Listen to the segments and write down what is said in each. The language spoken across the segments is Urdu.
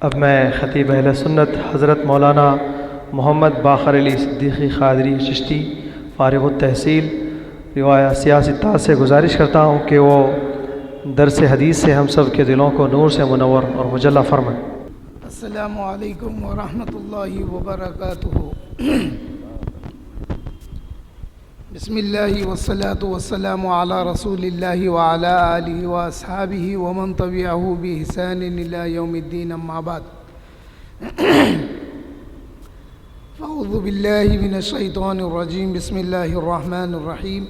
اب میں خطیب اہل سنت حضرت مولانا محمد باقر علی صدیقی قادری چشتی فارغ التحصیل روایہ سیاست سے گزارش کرتا ہوں کہ وہ درس حدیث سے ہم سب کے دلوں کو نور سے منور اور مجلہ فرمائیں۔ السلام علیکم ورحمۃ اللہ وبرکاتہ۔ بسم اللہ والصلاة والسلام علی رسول اللہ وعلی آلہ واصحابہ ومن تبعہ بإحسان الی یوم الدین، اما بعد فاعوذ باللہ من الشیطان الرجیم، بسم اللہ الرحمن الرحیم۔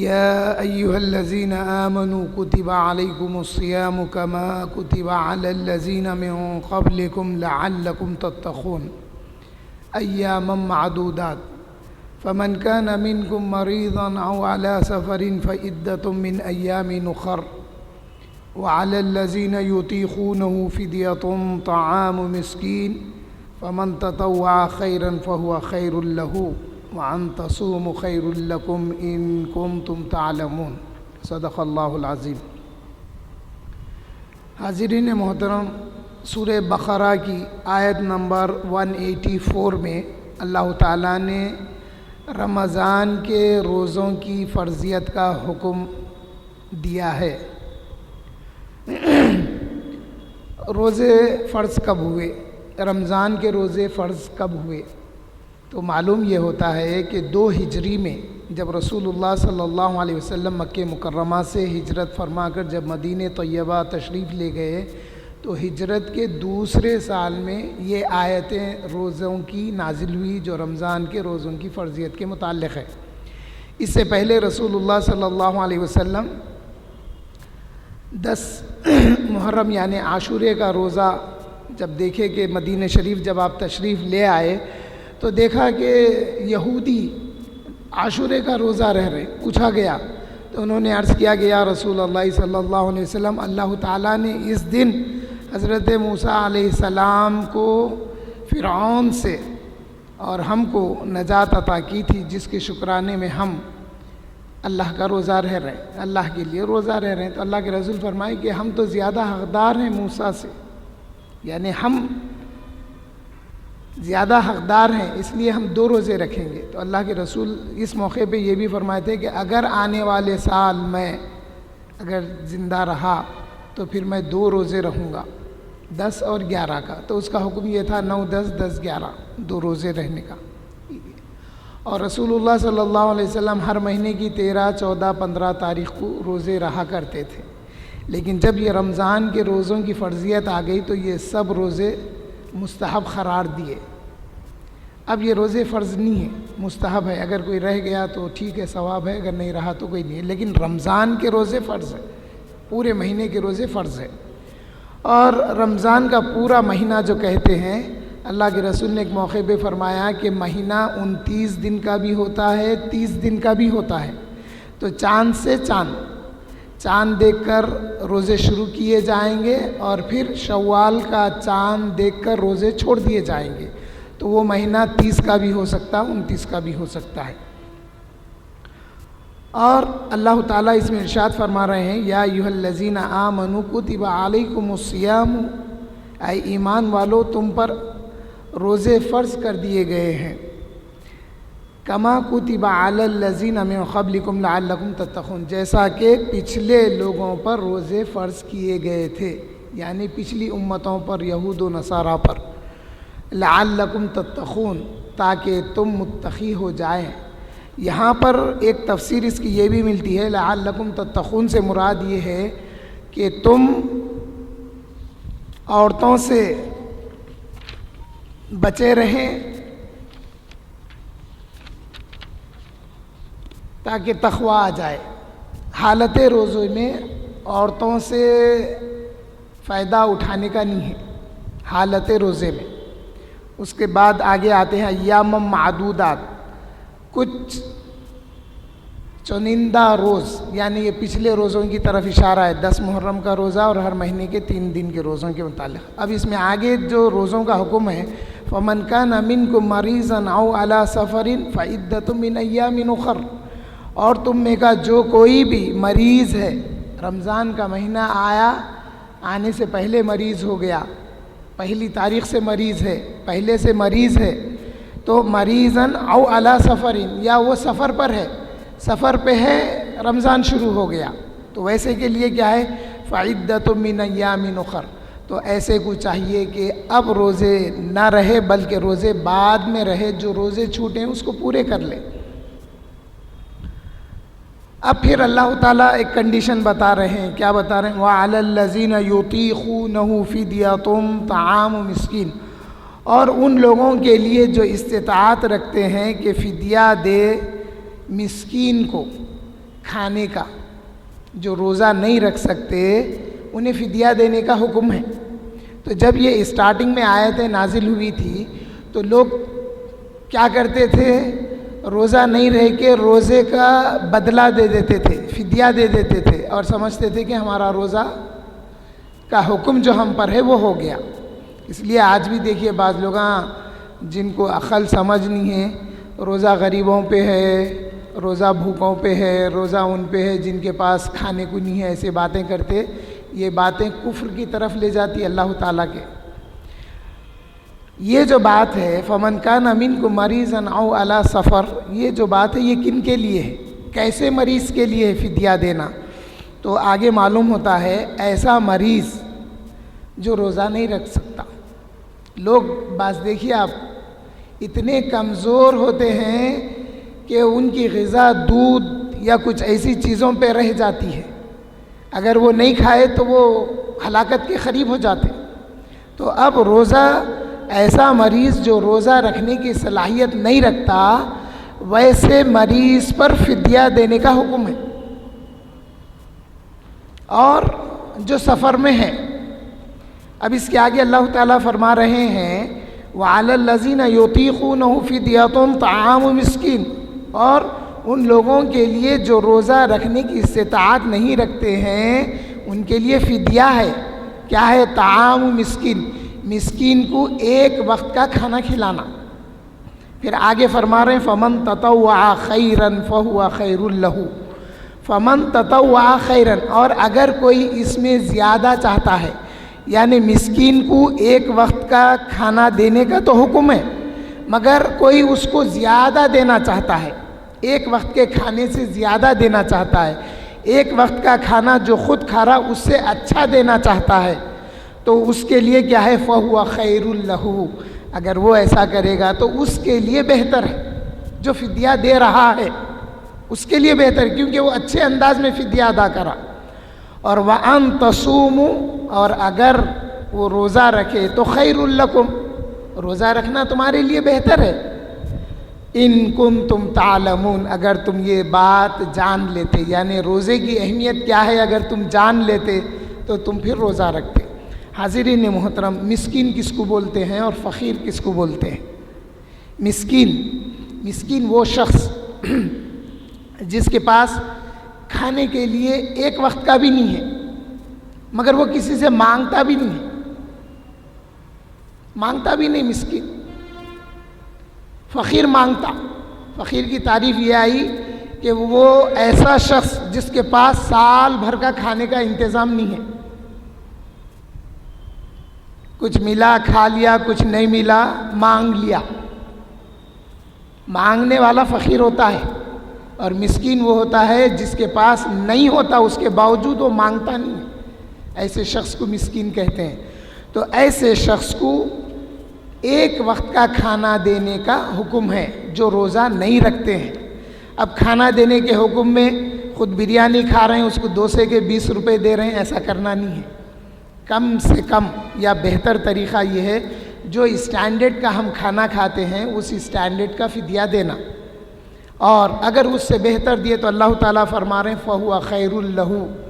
یا ایہا الذین آمنوا کتب علیکم الصیام کما کتب علی الذین من قبلکم لعلکم تتقون ایاما معدودات، فمن كان منكم مريضا أو على سفر فعدة من أيام أخر، وعلى الذين يطيقونه فدية طعام مسكين، فمن تطوع خيرا فهو خير له، وأن تصوموا خير لكم إن كنتم تعلمون۔ صدق اللہ العظیم۔ حاضرین محترم، سورہ بقرہ کی آیت نمبر 184 میں اللہ تعالیٰ نے رمضان کے روزوں کی فرضیت کا حکم دیا ہے۔ روزے فرض کب ہوئے؟ رمضان کے روزے فرض کب ہوئے؟ تو معلوم یہ ہوتا ہے کہ 2 ہجری میں جب رسول اللہ صلی اللہ علیہ وسلم مکہ مکرمہ سے ہجرت فرما کر جب مدینہ طیبہ تشریف لے گئے تو ہجرت کے دوسرے سال میں یہ آیتیں روزوں کی نازل ہوئی جو رمضان کے روزوں کی فرضیت کے متعلق ہے۔ اس سے پہلے رسول اللہ صلی اللہ علیہ وسلم 10 محرم یعنی عاشورے کا روزہ جب دیکھے کہ مدینہ شریف جب آپ تشریف لے آئے تو دیکھا کہ یہودی عاشورے کا روزہ رہ رہے، پوچھا گیا تو انہوں نے عرض کیا کہ یا رسول اللہ صلی اللہ علیہ وسلم، اللہ تعالیٰ نے اس دن حضرت موسیٰ علیہ السلام کو فرعون سے اور ہم کو نجات عطا کی تھی، جس کے شکرانے میں ہم اللہ کا روزہ رہ رہے ہیں، اللہ کے لیے روزہ رہ رہے ہیں۔ تو اللہ کے رسول فرمائے کہ ہم تو زیادہ حقدار ہیں موسیٰ سے، یعنی ہم زیادہ حقدار ہیں، اس لیے ہم 2 روزے رکھیں گے۔ تو اللہ کے رسول اس موقع پہ یہ بھی فرمائے تھے کہ اگر آنے والے سال میں اگر زندہ رہا تو پھر میں 2 روزے رہوں گا، 10 اور 11 کا۔ تو اس کا حکم یہ تھا 9 10 10 11 2 روزے رہنے کا۔ اور رسول اللہ صلی اللہ علیہ وسلم ہر مہینے کی 13 14 15 تاریخ کو روزے رہا کرتے تھے، لیکن جب یہ رمضان کے روزوں کی فرضیت آ گئی تو یہ سب روزے مستحب قرار دیے۔ اب یہ روزے فرض نہیں ہیں، مستحب ہے، اگر کوئی رہ گیا تو ٹھیک ہے، ثواب ہے، اگر نہیں رہا تو کوئی نہیں ہے، لیکن رمضان کے روزے فرض ہے، پورے مہینے کے روزے فرض ہے۔ اور رمضان کا پورا مہینہ جو کہتے ہیں، اللہ کے رسول نے ایک موقع پہ فرمایا کہ مہینہ 29 دن کا بھی ہوتا ہے، 30 دن کا بھی ہوتا ہے۔ تو چاند سے چاند دیکھ کر روزے شروع کیے جائیں گے اور پھر شوال کا چاند دیکھ کر روزے چھوڑ دیے جائیں گے، تو وہ مہینہ 30 کا بھی ہو سکتا ہے، 29 کا بھی ہو سکتا ہے۔ اور اللہ تعالیٰ اس میں ارشاد فرما رہے ہیں، یا ایھا الذین آمنوا کتب علیکم الصیام، اے ایمان والو تم پر روزے فرض کر دیے گئے ہیں، کما کتب علی الذین من قبلکم لعلکم تتقون، جیسا کہ پچھلے لوگوں پر روزے فرض کیے گئے تھے، یعنی پچھلی امتوں پر، یہود و نصارہ پر، لعلکم تتقون، تاکہ تم متقی ہو جائیں۔ یہاں پر ایک تفسیر اس کی یہ بھی ملتی ہے، لعلکم تتقون سے مراد یہ ہے کہ تم عورتوں سے بچے رہیں تاکہ تقوی آ جائے۔ حالت روزے میں عورتوں سے فائدہ اٹھانے کا نہیں ہے، حالت روزے میں۔ اس کے بعد آگے آتے ہیں ایام معدودات، کچھ چنندہ روز، یعنی یہ پچھلے روزوں کی طرف اشارہ ہے، 10 محرم کا روزہ اور ہر مہینے کے 3 دن کے روزوں کے متعلق۔ اب اس میں آگے جو روزوں کا حکم ہے، فَمَنْ كَانَ مِنْكُمْ مَرِيضًا أَوْ عَلَى سَفَرٍ فَعِدَّةٌ مِّنْ أَيَّامٍ أُخَرَ، اور تم میں کا جو کوئی بھی مریض ہے، رمضان کا مہینہ آیا، آنے سے پہلے مریض ہو گیا پہلی تاریخ سے مریض ہے، پہلے سے مریض ہے، تو مریضاً او علی سفرین، یا وہ سفر پر ہے، سفر پہ ہے، رمضان شروع ہو گیا، تو ویسے کے لیے کیا ہے فعدۃ من ایام اخر، تو ایسے کو چاہیے کہ اب روزے نہ رہے بلکہ روزے بعد میں رہے، جو روزے چھوٹے ہیں اس کو پورے کر لے۔ اب پھر اللہ تعالیٰ ایک کنڈیشن بتا رہے ہیں، کیا بتا رہے ہیں؟ وَعَلَى الَّذِينَ يُطِيقُونَهُ فِدْيَةٌ طَعَامُ مِسْكِينٍ، اور ان لوگوں کے لیے جو استطاعت رکھتے ہیں کہ فدیہ دے مسکین کو کھانے کا، جو روزہ نہیں رکھ سکتے انہیں فدیہ دینے کا حکم ہے۔ تو جب یہ اسٹارٹنگ میں آیتیں نازل ہوئی تھی تو لوگ کیا کرتے تھے؟ روزہ نہیں رہ کے روزے کا بدلہ دے دیتے تھے، فدیہ دے دیتے تھے، اور سمجھتے تھے کہ ہمارا روزہ کا حکم جو ہم پر ہے وہ ہو گیا۔ اس لیے آج بھی دیکھیے بعض لوگ جن کو عقل سمجھ نہیں ہے، روزہ غریبوں پہ ہے، روزہ بھوکوں پہ ہے، روزہ ان پہ ہے جن کے پاس کھانے کو نہیں ہے، ایسے باتیں کرتے، یہ باتیں کفر کی طرف لے جاتی اللہ تعالیٰ کے۔ یہ جو بات ہے فمن کان منکم مریضا او علی سفر، یہ جو بات ہے یہ کن کے لیے ہے؟ کیسے مریض کے لیے ہے فدیہ دینا؟ تو آگے معلوم ہوتا ہے ایسا مریض جو روزہ نہیں رکھ سکتا۔ لوگ بعض دیکھیے آپ اتنے کمزور ہوتے ہیں کہ ان کی غذا دودھ یا کچھ ایسی چیزوں پہ رہ جاتی ہے، اگر وہ نہیں کھائے تو وہ ہلاکت کے قریب ہو جاتے۔ تو اب روزہ، ایسا مریض جو روزہ رکھنے کی صلاحیت نہیں رکھتا، ویسے مریض پر فدیہ دینے کا حکم ہے۔ اور جو سفر میں ہے، اب اس کے آگے اللہ تعالیٰ فرما رہے ہیں وَعَلَى الَّذِينَ يُطِيقُونَهُ فِدْيَةٌ طَعَامُ مِسْكِينٍ، اور ان لوگوں کے لیے جو روزہ رکھنے کی استطاعت نہیں رکھتے ہیں ان کے لیے فدیہ ہے۔ کیا ہے؟ طعام مسکین، مسکین کو ایک وقت کا کھانا کھلانا۔ پھر آگے فرما رہے ہیں فمن تطوع خیرا فہو خیر لہ، فمن تطوع خیرا، اور اگر کوئی اس میں زیادہ چاہتا ہے، یعنی مسکین کو ایک وقت کا کھانا دینے کا تو حکم ہے، مگر کوئی اس کو زیادہ دینا چاہتا ہے، ایک وقت کے کھانے سے زیادہ دینا چاہتا ہے، ایک وقت کا کھانا جو خود کھا رہا اس سے اچھا دینا چاہتا ہے، تو اس کے لیے کیا ہے؟ فَهُوَ خَيْرٌ لَهُ، اگر وہ ایسا کرے گا تو اس کے لیے بہتر ہے، جو فدیہ دے رہا ہے اس کے لیے بہتر، کیونکہ وہ اچھے انداز میں فدیہ ادا کرا۔ اور وَأَن تَصُومُوا، اور اگر وہ روزہ رکھے تو خَيْرٌ لَكُمْ، روزہ رکھنا تمہارے لیے بہتر ہے۔ ان کنتم تعلمون، اگر تم یہ بات جان لیتے، یعنی روزے کی اہمیت کیا ہے اگر تم جان لیتے تو تم پھر روزہ رکھتے۔ حاضرین محترم، مسکین کس کو بولتے ہیں اور فقیر کس کو بولتے ہیں؟ مسکین وہ شخص جس کے پاس کھانے کے لیے ایک وقت کا بھی نہیں ہے، مگر وہ کسی سے مانگتا بھی نہیں ہے، مانگتا بھی نہیں مسکین۔ فقیر مانگتا، فقیر کی تعریف یہ آئی کہ وہ ایسا شخص جس کے پاس سال بھر کا کھانے کا انتظام نہیں ہے، کچھ ملا کھا لیا، کچھ نہیں ملا مانگ لیا، مانگنے والا فقیر ہوتا ہے، اور مسکین وہ ہوتا ہے جس کے پاس نہیں ہوتا اس کے باوجود وہ مانگتا نہیں ہے، ایسے شخص کو مسکین کہتے ہیں۔ تو ایسے شخص کو ایک وقت کا کھانا دینے کا حکم ہے جو روزہ نہیں رکھتے ہیں۔ اب کھانا دینے کے حکم میں خود بریانی کھا رہے ہیں اس کو ڈوسے کے 20 روپے دے رہے ہیں، ایسا کرنا نہیں ہے۔ کم سے کم یا بہتر طریقہ یہ ہے جو اسٹینڈرڈ کا ہم کھانا کھاتے ہیں اس اسٹینڈرڈ کا فدیہ دینا، اور اگر اس سے بہتر دیے تو اللہ تعالیٰ فرما رہے ہیں فَهُوَ خَيْرٌ لَهُ۔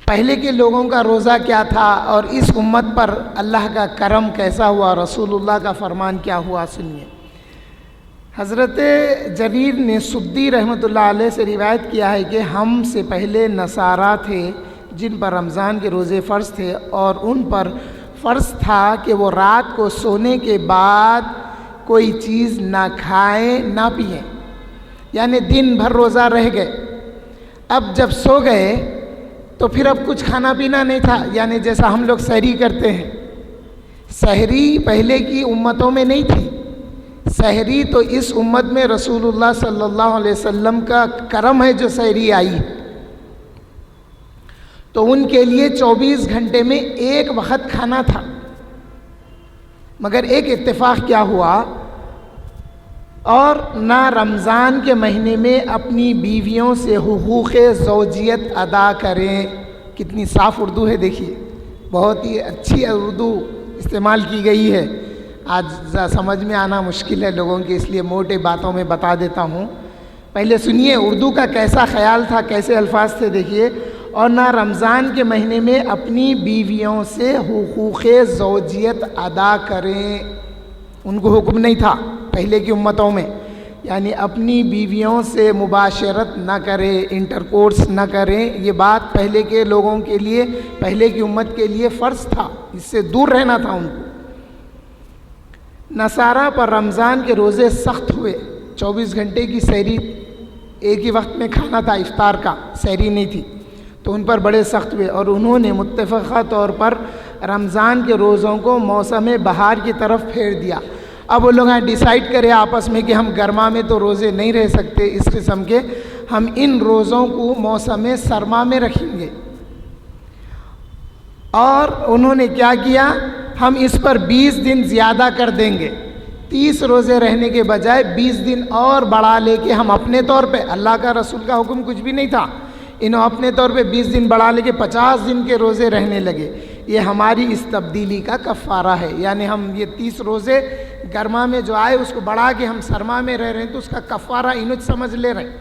پہلے کے لوگوں کا روزہ کیا تھا اور اس امت پر اللہ کا کرم کیسا ہوا، رسول اللہ کا فرمان کیا ہوا، سنیے۔ حضرت جریر نے سدی رحمۃ اللہ علیہ سے روایت کیا ہے کہ ہم سے پہلے نصارہ تھے جن پر رمضان کے روزے فرض تھے، اور ان پر فرض تھا کہ وہ رات کو سونے کے بعد کوئی چیز نہ کھائیں نہ پئیں، یعنی دن بھر روزہ رہ گئے، اب جب سو گئے تو پھر اب کچھ کھانا پینا نہیں تھا، یعنی جیسا ہم لوگ سحری کرتے ہیں، سحری پہلے کی امتوں میں نہیں تھی، سحری تو اس امت میں رسول اللہ صلی اللہ علیہ وسلم کا کرم ہے جو سحری آئی ہے، تو ان کے لیے 24 گھنٹے میں ایک وقت کھانا تھا، مگر ایک اتفاق کیا ہوا، اور نہ رمضان کے مہینے میں اپنی بیویوں سے حقوق زوجیت ادا کریں۔ کتنی صاف اردو ہے، دیکھیے بہت ہی اچھی اردو استعمال کی گئی ہے، آج سمجھ میں آنا مشکل ہے لوگوں کی، اس لیے موٹے باتوں میں بتا دیتا ہوں۔ پہلے سنیے اردو کا کیسا خیال تھا، کیسے الفاظ تھے، دیکھیے، اور نہ رمضان کے مہینے میں اپنی بیویوں سے حقوق زوجیت ادا کریں، ان کو حکم نہیں تھا پہلے کی امتوں میں، یعنی اپنی بیویوں سے مباشرت نہ کریں، انٹرکورس نہ کریں، یہ بات پہلے کے لوگوں کے لیے، پہلے کی امت کے لیے فرض تھا، اس سے دور رہنا تھا ان کو۔ نصارہ پر رمضان کے روزے سخت ہوئے، 24 گھنٹے کی سحری ایک ہی وقت میں کھانا تھا، افطار کا، سحری نہیں تھی، تو ان پر بڑے سخت ہوئے، اور انہوں نے متفقہ طور پر رمضان کے روزوں کو موسم بہار کی طرف پھیر دیا۔ اب وہ لوگ ڈیسائیڈ کرے آپس میں کہ ہم گرما میں تو روزے نہیں رہ سکتے اس قسم کے، ہم ان روزوں کو موسم سرما میں رکھیں گے، اور انہوں نے کیا کیا، ہم اس پر 20 دن زیادہ کر دیں گے، 30 روزے رہنے کے بجائے 20 دن اور بڑھا لے کے ہم اپنے طور پہ، اللہ کا رسول کا حکم کچھ بھی نہیں تھا، انہوں اپنے طور پہ 20 دن بڑھا لے کے 50 دن کے روزے رہنے لگے۔ یہ ہماری اس تبدیلی کا کفارہ ہے، یعنی ہم یہ 30 روزے گرما میں جو آئے اس کو بڑھا کے ہم سرما میں رہ رہے ہیں، تو اس کا کفارہ انہوں سمجھ لے رہے ہیں،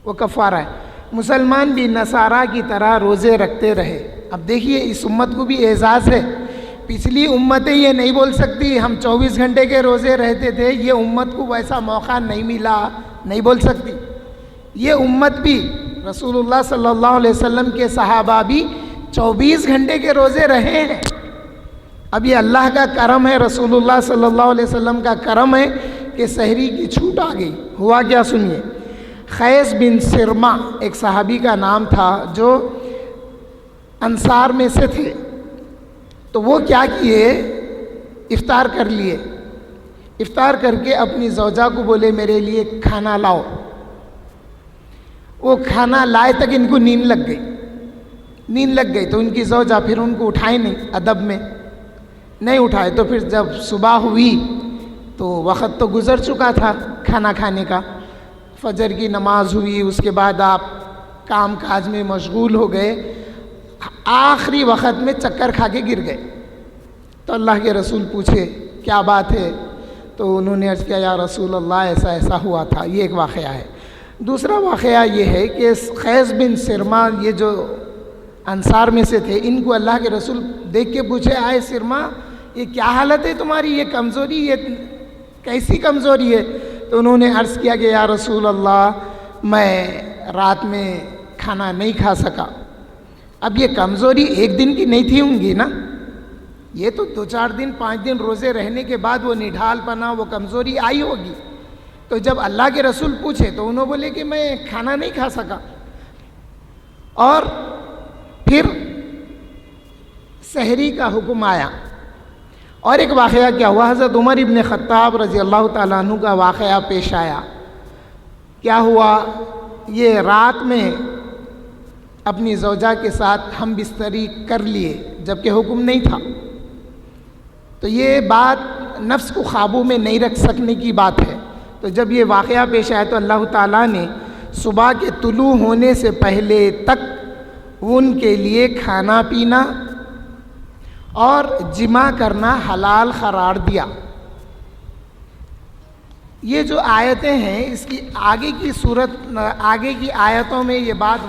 وہ کفارہ ہے۔ مسلمان بھی نصارہ کی طرح روزے رکھتے رہے۔ اب دیکھیے اس امت کو بھی اعزاز ہے، پچھلی امتیں یہ نہیں بول سکتی ہم 24 گھنٹے کے روزے رہتے تھے، یہ امت کو ویسا موقع نہیں ملا، نہیں بول سکتی۔ یہ امت بھی، رسول اللہ صلی اللہ علیہ وسلم کے صحابہ بھی 24 گھنٹے کے روزے رہے ہیں۔ اب یہ اللہ کا کرم ہے، رسول اللہ صلی اللہ علیہ وسلم کا کرم ہے کہ سحری کی چھوٹ آ گئی۔ ہوا کیا سنیے، خیس بن سرما ایک صحابی کا نام تھا جو انصار میں سے تھے، تو وہ کیا کیے، افطار کر لیے، افطار کر کے اپنی زوجہ کو بولے میرے لیے کھانا لاؤ، وہ کھانا لائے تک ان کو نیند لگ گئی، نیند لگ گئی تو ان کی زوجہ پھر ان کو اٹھائے نہیں، ادب میں نہیں اٹھائے، تو پھر جب صبح ہوئی تو وقت تو گزر چکا تھا کھانا کھانے کا، فجر کی نماز ہوئی، اس کے بعد آپ کام کاج میں مشغول ہو گئے، آخری وقت میں چکر کھا کے گر گئے، تو اللہ کے رسول پوچھے کیا بات ہے، تو انہوں نے عرض کیا یا رسول اللہ ایسا ایسا ہوا تھا۔ یہ ایک واقعہ ہے۔ دوسرا واقعہ یہ ہے کہ خیس بن سرما یہ جو انصار میں سے تھے، ان کو اللہ کے رسول دیکھ کے پوچھے آئے سرما یہ کیا حالت ہے تمہاری، یہ کمزوری، یہ کیسی کمزوری ہے؟ تو انہوں نے عرض کیا کہ یا رسول اللہ میں رات میں کھانا نہیں کھا سکا۔ اب یہ کمزوری ایک دن کی نہیں تھی ہوں گی نا، یہ تو 2-4 دن 5 دن روزے رہنے کے بعد وہ نڈھال پنا، وہ کمزوری آئی ہوگی۔ تو جب اللہ کے رسول پوچھے تو انہوں بولے کہ میں کھانا نہیں کھا سکا، اور پھر سحری کا حکم آیا۔ اور ایک واقعہ کیا ہوا، حضرت عمر ابن خطاب رضی اللہ تعالیٰ عنہ کا واقعہ پیش آیا۔ کیا ہوا، یہ رات میں اپنی زوجہ کے ساتھ ہم بستری کر لیے جبکہ حکم نہیں تھا، تو یہ بات نفس کو قابو میں نہیں رکھ سکنے کی بات ہے۔ تو جب یہ واقعہ پیش آیا تو اللہ تعالیٰ نے صبح کے طلوع ہونے سے پہلے تک ان کے لیے کھانا پینا اور جمع کرنا حلال قرار دیا۔ یہ جو آیتیں ہیں اس کی آگے کی آیتوں میں یہ بات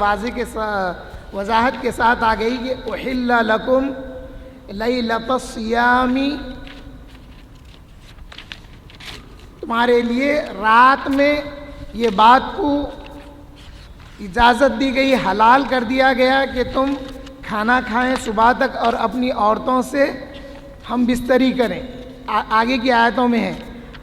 وضاحت کے ساتھ آ گئی کہ احل لکم لیلۃ الصیام، تمہارے لیے رات میں یہ بات کو اجازت دی گئی، حلال کر دیا گیا کہ تم کھانا کھائیں صبح تک اور اپنی عورتوں سے ہم بستری کریں، آگے کی آیتوں میں ہے۔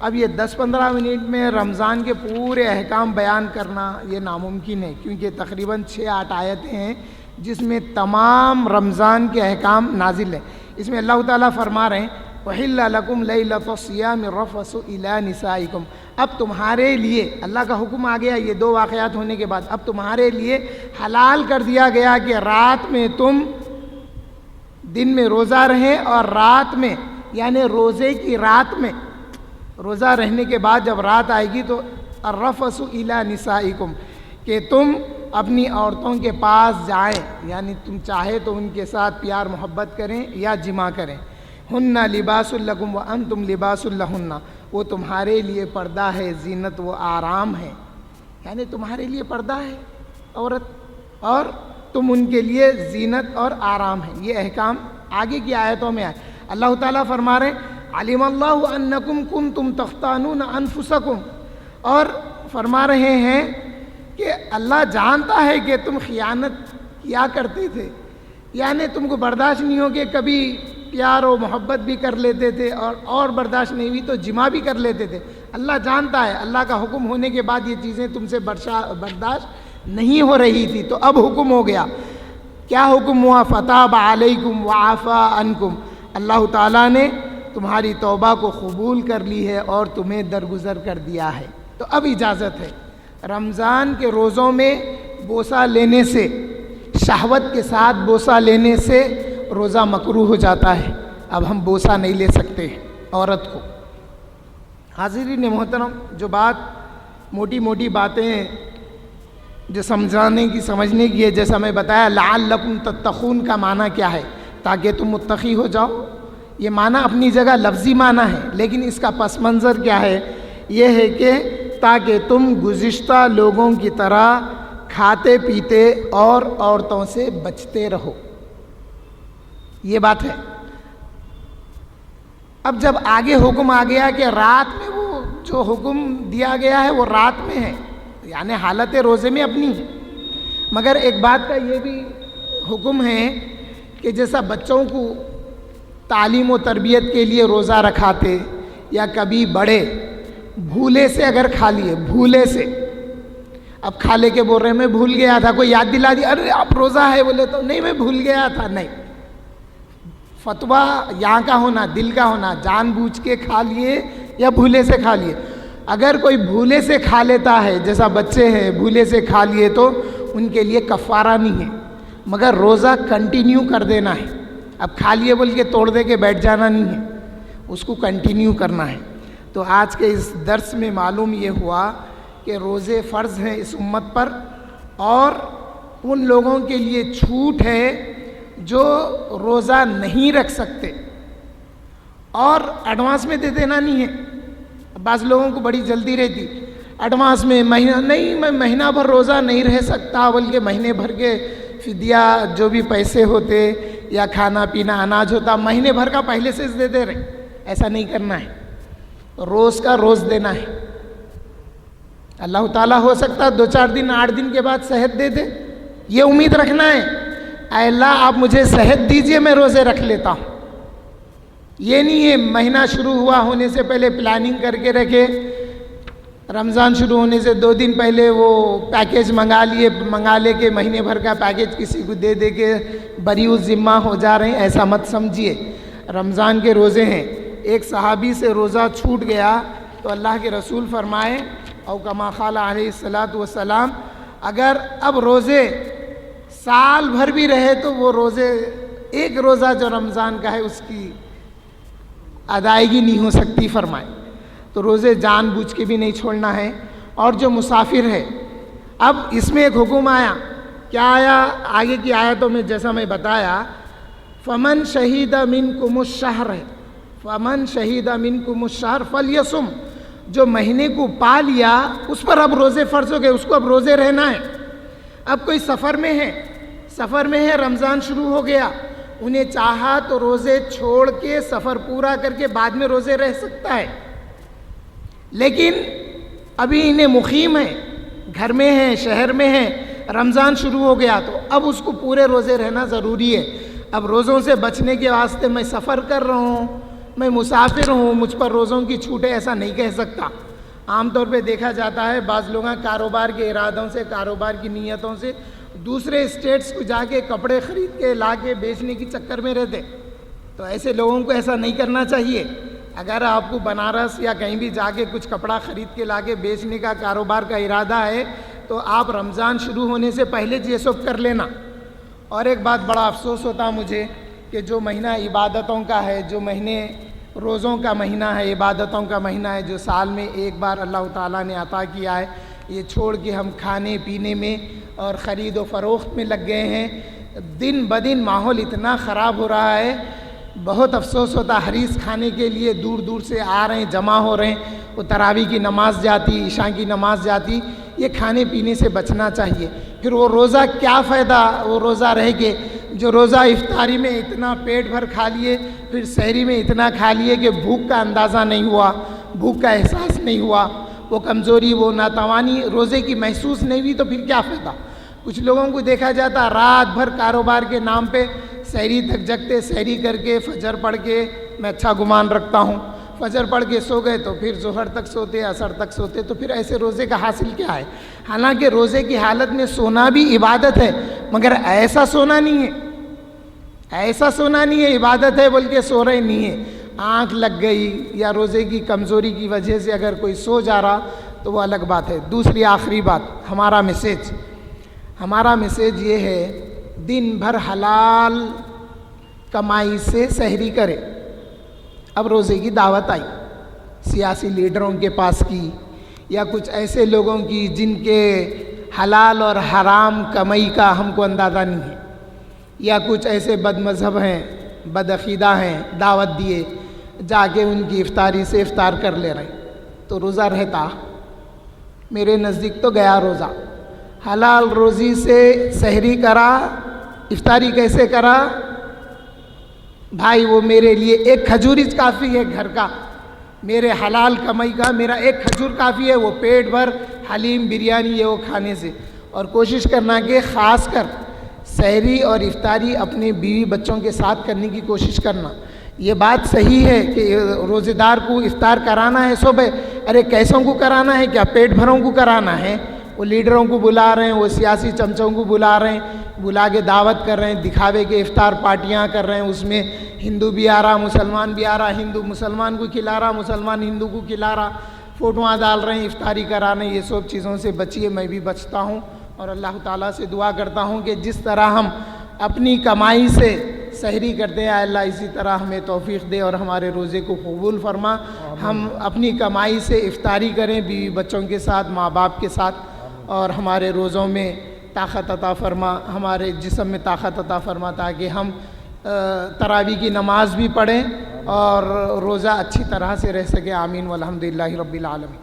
اب یہ 10-15 منٹ میں رمضان کے پورے احکام بیان کرنا یہ ناممکن ہے، کیونکہ تقریباً 6-8 آیتیں ہیں جس میں تمام رمضان کے احکام نازل ہیں۔ اس میں اللہ تعالیٰ فرما رہے ہیں وَحِلَّ لَكُمْ لَيْلَةَ الصِّيَامِ الرَّفَثُ إِلَىٰ نِسَائِكُمْ، اب تمہارے لیے اللہ کا حکم آ گیا، یہ 2 واقعات ہونے کے بعد اب تمہارے لیے حلال کر دیا گیا کہ رات میں تم دن میں روزہ رہیں، اور رات میں یعنی روزے کی رات میں روزہ رہنے کے بعد جب رات آئے گی تو الرَّفَثُ إِلَىٰ نِسَائِكُمْ، کہ تم اپنی عورتوں کے پاس جائیں، یعنی تم چاہے تو ان کے ساتھ پیار محبت کریں یا جمع کریں۔ ہن لباس لکم وانتم لباس لہن، وہ تمہارے لیے پردہ ہے، زینت و آرام ہے، یعنی تمہارے لیے پردہ ہے عورت اور تم ان کے لیے زینت اور آرام ہے۔ یہ احکام آگے کی آیتوں میں آئے۔ اللہ تعالیٰ فرما رہے ہیں علم اللہ انکم کنتم تختانون انفسکم، اور فرما رہے ہیں کہ اللہ جانتا ہے کہ تم خیانت کیا کرتے تھے، یعنی تم کو برداشت نہیں ہو کہ کبھی پیار و محبت بھی کر لیتے تھے اور برداشت نہیں ہوئی تو جمع بھی کر لیتے تھے۔ اللہ جانتا ہے، اللہ کا حکم ہونے کے بعد یہ چیزیں تم سے برداشت نہیں ہو رہی تھی، تو اب حکم ہو گیا۔ کیا حکم ہوا؟ فتاب علیکم وعفا عنکم، اللہ تعالیٰ نے تمہاری توبہ کو قبول کر لی ہے اور تمہیں درگزر کر دیا ہے، تو اب اجازت ہے۔ رمضان کے روزوں میں بوسہ لینے سے، شہوت کے ساتھ بوسہ لینے سے روزہ مکروہ ہو جاتا ہے، اب ہم بوسہ نہیں لے سکتے عورت کو۔ حاضرین محترم، جو بات موٹی موٹی باتیں جو سمجھانے کی سمجھنے کی ہے، جیسا میں بتایا لعلکم تتقون کا معنی کیا ہے، تاکہ تم متقی ہو جاؤ، یہ معنی اپنی جگہ لفظی معنی ہے، لیکن اس کا پس منظر کیا ہے؟ یہ ہے کہ تاکہ تم گزشتہ لوگوں کی طرح کھاتے پیتے اور عورتوں سے بچتے رہو، یہ بات ہے۔ اب جب آگے حکم آ گیا کہ رات میں، وہ جو حکم دیا گیا ہے وہ رات میں ہے، یعنی حالت روزے میں اپنی ہے، مگر ایک بات کا یہ بھی حکم ہے کہ جیسا بچوں کو تعلیم و تربیت کے لیے روزہ رکھاتے، یا کبھی بڑے بھولے سے اگر کھا لیے، بھولے سے، اب کھا لے کے بول رہے میں بھول گیا تھا، کوئی یاد دلا دیا، ارے آپ روزہ ہے بولے تو نہیں میں بھول گیا تھا، نہیں، فتویٰ یہاں کا ہونا، دل کا ہونا، جان بوجھ کے کھا لیے یا بھولے سے کھا لیے۔ اگر کوئی بھولے سے کھا لیتا ہے، جیسا بچے ہیں بھولے سے کھا لیے، تو ان کے لیے کفارہ نہیں ہے، مگر روزہ کنٹینیو کر دینا ہے۔ اب کھا لیے بول کے توڑ دے کے بیٹھ جانا نہیں ہے، اس کو کنٹینیو کرنا ہے۔ تو آج کے اس درس میں معلوم یہ ہوا کہ روزے فرض ہیں اس امت پر، اور ان لوگوں کے لیے چھوٹ ہے جو روزہ نہیں رکھ سکتے، اور ایڈوانس میں دے دینا نہیں ہے۔ بعض لوگوں کو بڑی جلدی رہتی، ایڈوانس میں مہینہ نہیں، میں مہینہ بھر روزہ نہیں رہ سکتا، بلکہ مہینے بھر کے فدیہ جو بھی پیسے ہوتے یا کھانا پینا اناج ہوتا مہینے بھر کا پہلے سے دے دے رہے، ایسا نہیں کرنا ہے، روز کا روز دینا ہے۔ اللہ تعالیٰ ہو سکتا 2-4 دن 8 دن کے بعد صحت دے دے، یہ امید رکھنا ہے، اے اللہ آپ مجھے صحت دیجئے میں روزے رکھ لیتا ہوں۔ یہ نہیں ہے مہینہ شروع ہوا ہونے سے پہلے پلاننگ کر کے رکھے، رمضان شروع ہونے سے 2 دن پہلے وہ پیکیج منگا لے کے مہینے بھر کا پیکیج کسی کو دے دے کے بری الذمہ ہو جا رہے ہیں، ایسا مت سمجھیے۔ رمضان کے روزے ہیں، ایک صحابی سے روزہ چھوٹ گیا تو اللہ کے رسول فرمائے او کما قال علیہ الصلاۃ والسلام، اگر اب روزے سال بھر بھی رہے تو وہ روزے، ایک روزہ جو رمضان کا ہے اس کی ادائیگی نہیں ہو سکتی فرمائے، تو روزے جان بوجھ کے بھی نہیں چھوڑنا ہے۔ اور جو مسافر ہے، اب اس میں ایک حکم آیا، کیا آیا؟ آگے کی آیتوں میں جیسا میں بتایا، فمن شہید منکم الشہر ہے، فمن شہید منکم الشہر فلیصم، جو مہینے کو پا لیا اس پر اب روزے فرض ہو گئے، اس کو اب روزے رہنا ہے۔ اب کوئی سفر میں ہے، رمضان شروع ہو گیا، انہیں چاہا تو روزے چھوڑ کے سفر پورا کر کے بعد میں روزے رہ سکتا ہے، لیکن ابھی انہیں مقیم ہے، گھر میں ہیں، شہر میں ہیں، رمضان شروع ہو گیا تو اب اس کو پورے روزے رہنا ضروری ہے۔ اب روزوں سے بچنے کے واسطے میں سفر کر رہا ہوں میں مسافر ہوں، مجھ پر روزوں کی چھوٹ ہے، ایسا نہیں کہہ سکتا۔ عام طور پہ دیکھا جاتا ہے بعض لوگ کاروبار کے ارادوں سے، کاروبار کی نیتوں سے دوسرے اسٹیٹس کو جا کے کپڑے خرید کے لا کے بیچنے کی چکر میں رہتے، تو ایسے لوگوں کو ایسا نہیں کرنا چاہیے۔ اگر آپ کو بنارس یا کہیں بھی جا کے کچھ کپڑا خرید کے لا کے بیچنے کا کاروبار کا ارادہ ہے تو آپ رمضان شروع ہونے سے پہلے یہ سب کر لینا۔ اور ایک بات بڑا افسوس ہوتا مجھے کہ جو مہینہ عبادتوں کا ہے، جو مہینے روزوں کا مہینہ ہے، عبادتوں کا مہینہ ہے، جو سال میں ایک بار اللہ تعالیٰ نے عطا کیا ہے، یہ چھوڑ کے ہم کھانے پینے میں اور خرید و فروخت میں لگ گئے ہیں۔ دن بدن ماحول اتنا خراب ہو رہا ہے، بہت افسوس ہوتا۔ حریص کھانے کے لیے دور دور سے آ رہے ہیں، جمع ہو رہے ہیں، وہ تراویح کی نماز جاتی، عشاء کی نماز جاتی، یہ کھانے پینے سے بچنا چاہیے۔ پھر وہ روزہ کیا فائدہ، وہ روزہ رہ کے جو روزہ افطاری میں اتنا پیٹ بھر کھا لیے، پھر سحری میں اتنا کھا لیے کہ بھوک کا اندازہ نہیں ہوا، بھوک کا احساس نہیں ہوا، وہ کمزوری، وہ ناتوانی روزے کی محسوس نہیں ہوئی، تو پھر کیا فائدہ۔ کچھ لوگوں کو دیکھا جاتا رات بھر کاروبار کے نام پہ سحری تک جگتے، سحری کر کے فجر پڑھ کے، میں اچھا گمان رکھتا ہوں، فجر پڑھ کے سو گئے تو پھر ظہر تک سوتے، عصر تک سوتے، تو پھر ایسے روزے کا حاصل کیا ہے؟ حالانکہ روزے کی حالت میں سونا بھی عبادت ہے، مگر ایسا سونا نہیں ہے، ایسا سونا نہیں ہے، عبادت ہے بلکہ سو رہے نہیں ہے۔ آنکھ لگ گئی یا روزے کی کمزوری کی وجہ سے اگر کوئی سو جا رہا تو وہ الگ بات ہے۔ دوسری آخری بات، ہمارا میسیج یہ ہے، دن بھر حلال کمائی سے سحری کرے۔ اب روزے کی دعوت آئی، سیاسی لیڈروں کے پاس کی یا کچھ ایسے لوگوں کی جن کے حلال اور حرام کمائی کا ہم کو اندازہ نہیں ہے، یا کچھ ایسے بد مذہب ہیں، بد عقیدہ ہیں، دعوت دیے، جا کے ان کی افطاری سے افطار کر لے رہے، تو روزہ رہتا؟ میرے نزدیک تو گیا روزہ۔ حلال روزی سے سحری کرا، افطاری کیسے کرا؟ بھائی وہ میرے لیے ایک کھجور کافی ہے، گھر کا، میرے حلال کمائی کا میرا ایک کھجور کافی ہے، وہ پیٹ بھر حلیم بریانی یہ وہ کھانے سے۔ اور کوشش کرنا کہ خاص کر سحری اور افطاری اپنے بیوی بچوں کے ساتھ کرنے کی کوشش کرنا۔ یہ بات صحیح ہے کہ روزے دار کو افطار کرانا ہے صبح، ارے کیسوں کو کرانا ہے؟ کیا پیٹ بھروں کو کرانا ہے؟ وہ لیڈروں کو بلا رہے ہیں، وہ سیاسی چمچوں کو بلا رہے ہیں، بلا کے دعوت کر رہے ہیں، دکھاوے کے افطار پارٹیاں کر رہے ہیں، اس میں ہندو بھی آ رہا، مسلمان بھی آ رہا، ہندو مسلمان کو کھلا رہا، مسلمان ہندو کو کھلا رہا، فوٹوਆਂ ڈال رہے ہیں افطاری کرانے۔ یہ سب چیزوں سے بچیے، میں بھی بچتا ہوں، اور اللہ تعالیٰ سے دعا کرتا ہوں کہ جس طرح ہم اپنی کمائی سے سحری کرتے ہیں، اللہ اسی طرح ہمیں توفیق دے اور ہمارے روزے کو قبول فرما۔ ہم اپنی کمائی سے افطاری کریں، بیوی بچوں کے ساتھ، ماں باپ کے ساتھ، اور ہمارے روزوں میں طاقت عطا فرما، ہمارے جسم میں طاقت عطا فرما، تاکہ ہم تراویح کی نماز بھی پڑھیں اور روزہ اچھی طرح سے رہ سکے۔ آمین والحمدللہ رب العالمین۔